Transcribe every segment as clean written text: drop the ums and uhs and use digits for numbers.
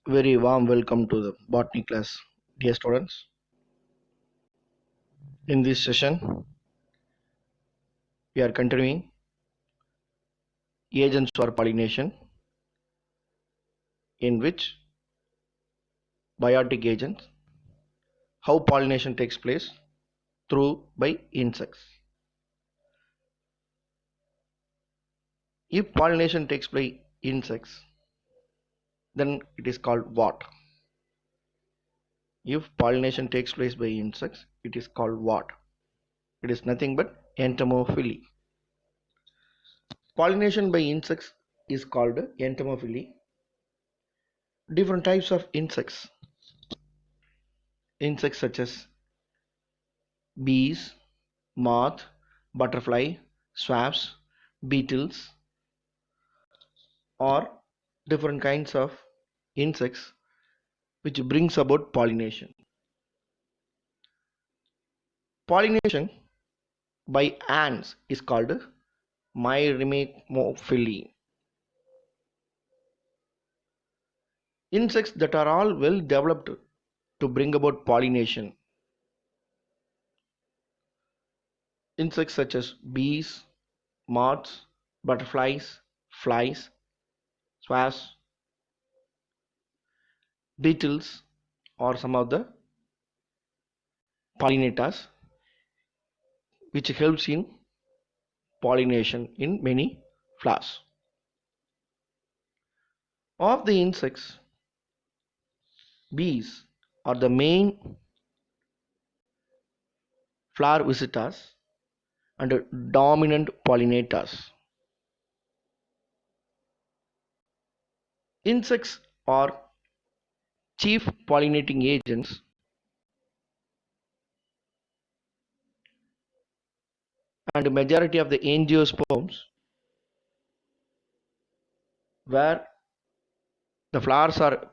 Very warm welcome to the botany class, dear students. In this session, we are continuing agents for pollination, in which biotic agents, how pollination takes place through by insects. If pollination takes by insects, then it is called what? If pollination takes place by insects, it is called what? It is nothing but entomophily. Pollination by insects is called entomophily. Different types of insects such as bees, moth, butterfly, swabs, beetles, or different kinds of insects which brings about pollination. Pollination by ants is called Entomophily. Insects that are all well developed to bring about pollination. Insects such as bees, moths, butterflies, flies, swabs, beetles, or some of the pollinators which helps in pollination in many flowers. Of the insects, bees are the main flower visitors and dominant pollinators. Insects are chief pollinating agents and majority of the angiosperms where the flowers are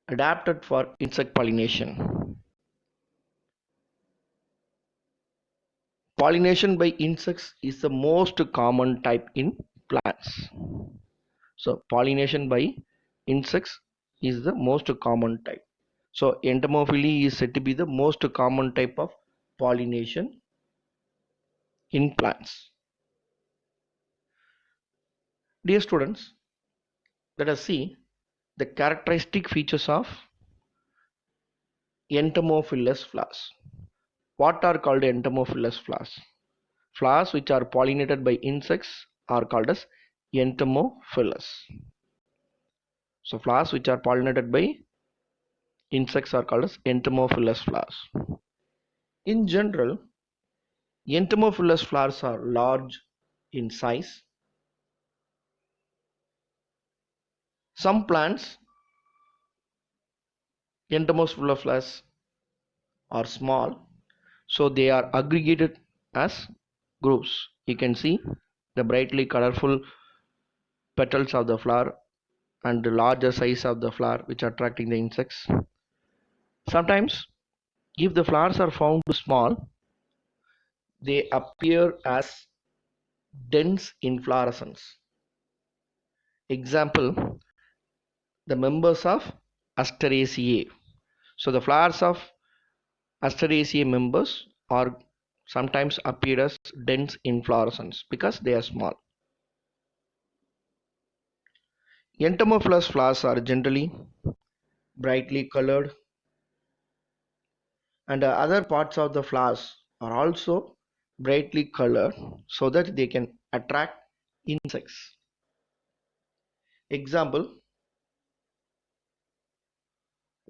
adapted for insect pollination. Pollination by insects is the most common type in plants. So pollination by insects is the most common type. So entomophily is said to be the most common type of pollination in plants. Dear students, let us see the characteristic features of Entomophilus flowers. What are called Entomophilus flowers? Flowers which are pollinated by insects are called as Entomophilus. So flowers which are pollinated by insects are called as Entomophilus flowers. In general, Entomophilus flowers are large in size. Some plants, Entomophilus flowers, are small, so they are aggregated as groups. You can see the brightly colorful petals of the flower and the larger size of the flower which are attracting the insects. Sometimes, if the flowers are found small, they appear as dense inflorescence. Example, the members of Asteraceae. So the flowers of Asteraceae members are sometimes appear as dense inflorescence because they are small. Entomophilus flowers are generally brightly colored, and other parts of the flowers are also brightly colored so that they can attract insects. Example,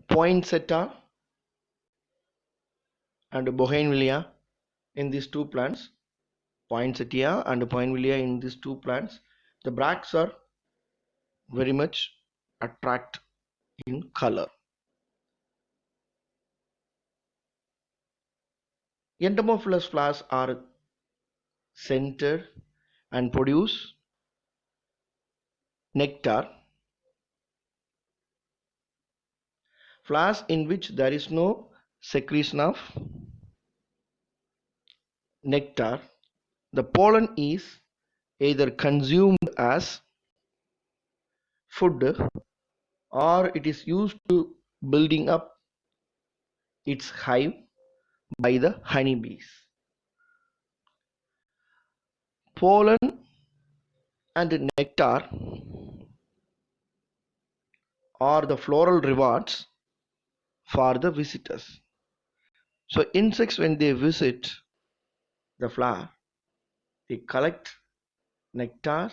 Poinsettia and Bougainvillea in these two plants. Poinsettia and Bougainvillea in these two plants, the bracts are very much attract in color. Entomophilus flowers are scented and produce nectar. Flowers in which there is no secretion of nectar, the pollen is either consumed as food or it is used to building up its hive by the honeybees. Pollen and nectar are the floral rewards for the visitors. So insects, when they visit the flower, they collect nectar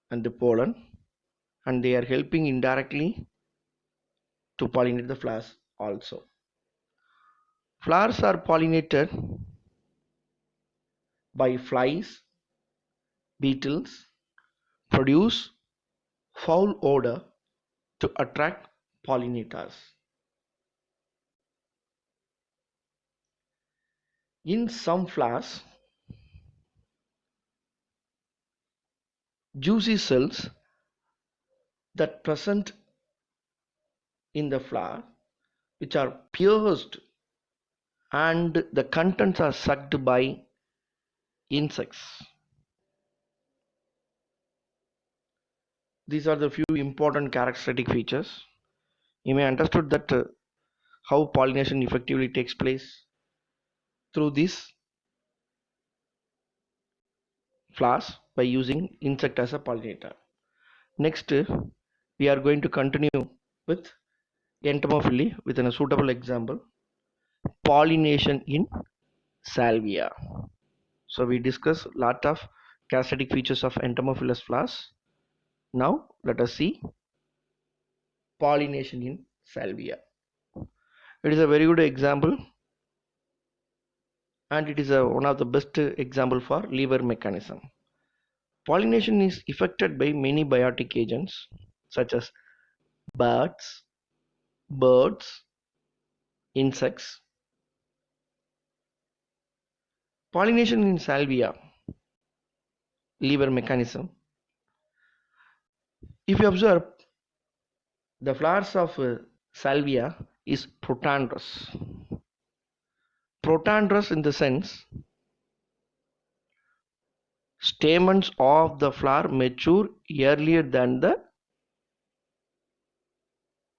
and the pollen, and they are helping indirectly to pollinate the flowers also. Flowers are pollinated by flies, beetles, produce foul odor to attract pollinators. In some flowers, juicy cells that present in the flower, which are pierced, and the contents are sucked by insects. These are the few important characteristic features. You may understood that how pollination effectively takes place through these flowers by using insect as a pollinator. Next, we are going to continue with entomophily with a suitable example, pollination in salvia. So we discuss a lot of characteristic features of entomophilus flowers. Now let us see pollination in salvia. It is a very good example, and it is one of the best example for lever mechanism. Pollination is effected by many biotic agents such as bats, birds, insects. Pollination in salvia lever mechanism. If you observe, the flowers of salvia is protandrous. Protandrous in the sense stamens of the flower mature earlier than the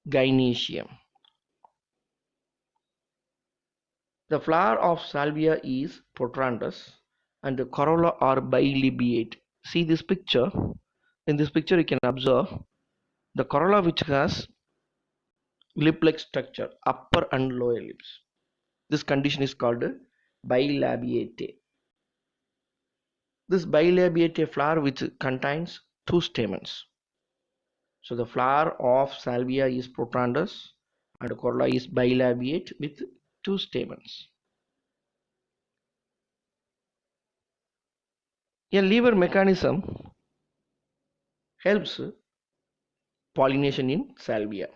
gynoecium. The flower of salvia is protandrous and the corolla are bilobate. See this picture. In this picture you can observe the corolla which has lip-like structure, upper and lower lips. This condition is called bilabiate. This bilabiate flower which contains two stamens. So the flower of salvia is protandrous and corolla is bilabiate with two stamens. A lever mechanism helps pollination in salvia.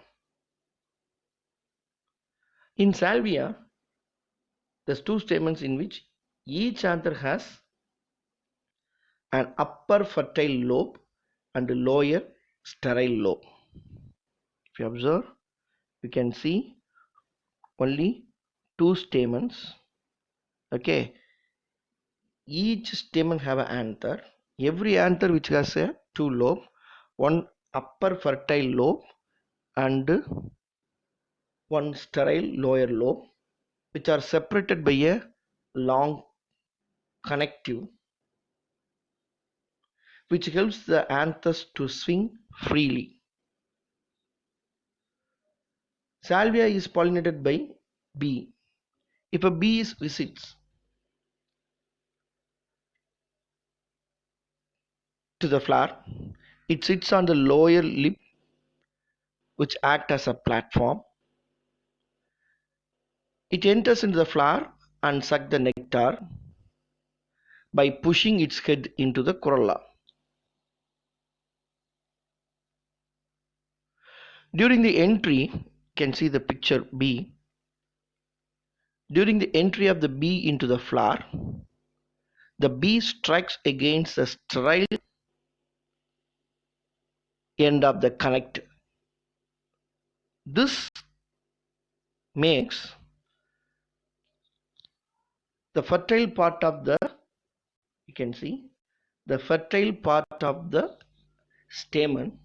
In salvia, there's two stamens in which each anther has an upper fertile lobe and a lower sterile lobe. If you observe, you can see only two stamens. Okay, each stamen have an anther. Every anther which has a two lobe, one upper fertile lobe and one sterile lower lobe, which are separated by a long connective, which helps the anthers to swing freely. Salvia is pollinated by bee. If a bee visits to the flower, it sits on the lower lip, which act as a platform. It enters into the flower and sucks the nectar by pushing its head into the corolla. During the entry, you can see the picture B. During the entry of the bee into the flower, the bee strikes against the sterile end of the connector. This makes the fertile part of the, you can see, the fertile part of the stamen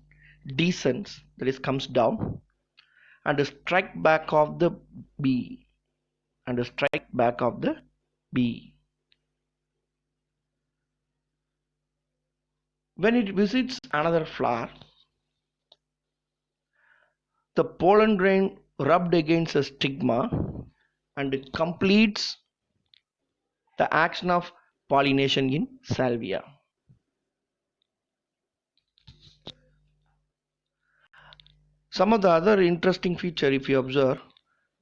descends, that is comes down, and strike back of the bee, and strike back of the bee. When it visits another flower, the pollen grain rubbed against a stigma and completes the action of pollination in salvia. Some of the other interesting feature, if you observe,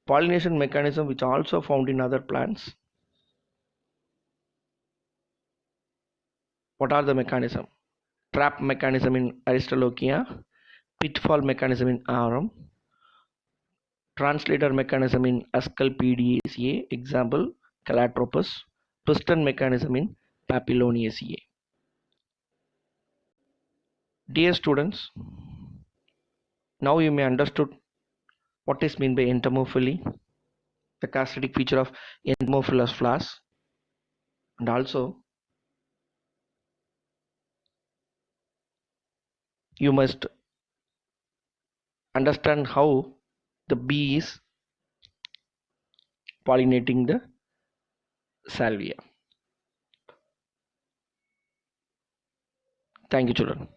pollination mechanism which are also found in other plants. What are the mechanism? Trap mechanism in Aristolochia, pitfall mechanism in arum, translator mechanism in Asclepiaceae, example Calotropis, piston mechanism in Papilionaceae. Dear students, now you may understood what is meant by entomophily, the characteristic feature of Entomophilus flowers, and also you must understand how the bee is pollinating the salvia. Thank you, children.